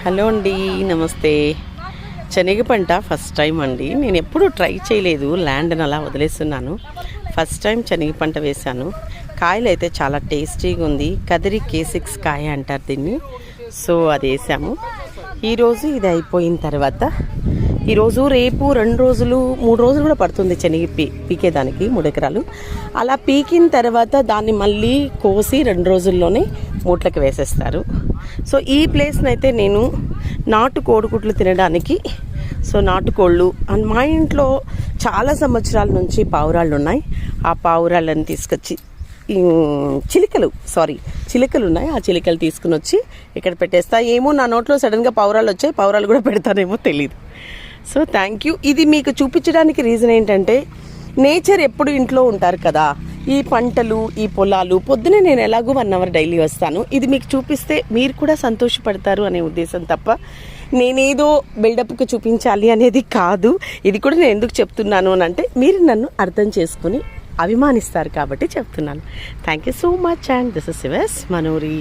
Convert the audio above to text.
Hello అండి, నమస్తే. శనగ పంట ఫస్ట్ టైం అండి. నేను ఎప్పుడూ ట్రై చేయలేదు, ల్యాండ్ని అలా వదిలేస్తున్నాను. ఫస్ట్ టైం శనగ పంట వేశాను. కాయలు అయితే చాలా టేస్టీగా ఉంది. కదిరి K6 కాయ అంటారు దీన్ని. సో అది వేసాము. ఈరోజు ఇది అయిపోయిన తర్వాత ఈరోజు రేపు 2 రోజులు 3 రోజులు కూడా పడుతుంది శనగ పీకేదానికి 3 ఎకరాలు. అలా పీకిన తర్వాత దాన్ని మళ్ళీ కోసి 2 రోజుల్లోనే మూట్లకి వేసేస్తారు. సో ఈ ప్లేస్ని అయితే నేను నాటు కోడిగుడ్లు తినడానికి, సో నాటుకోళ్ళు అండ్ మా ఇంట్లో చాలా సంవత్సరాల నుంచి పావురాళ్ళు ఉన్నాయి. ఆ పావురాళ్ళని తీసుకొచ్చి చిలుకలు ఉన్నాయి. ఆ చిలుకలు తీసుకుని వచ్చి ఇక్కడ పెట్టేస్తా. ఏమో నా నోట్లో సడన్గా పావురాలు వచ్చాయి, పావురాలు కూడా పెడతానేమో తెలియదు. So thank you. ఇది మీకు చూపించడానికి రీజన్ ఏంటంటే, నేచర్ ఎప్పుడు ఇంట్లో ఉంటారు కదా, ఈ పంటలు ఈ పొలాలు పొద్దునే నేను ఎలాగో 1 అవర్ డైలీ వస్తాను. ఇది మీకు చూపిస్తే మీరు కూడా సంతోషపడతారు అనే ఉద్దేశం తప్ప నేనేదో బిల్డప్కి చూపించాలి అనేది కాదు. ఇది కూడా నేను ఎందుకు చెప్తున్నాను అని అంటే, మీరు నన్ను అర్థం చేసుకుని అభిమానిస్తారు కాబట్టి చెప్తున్నాను. Thank you so much and this is శివస్ మనూరి.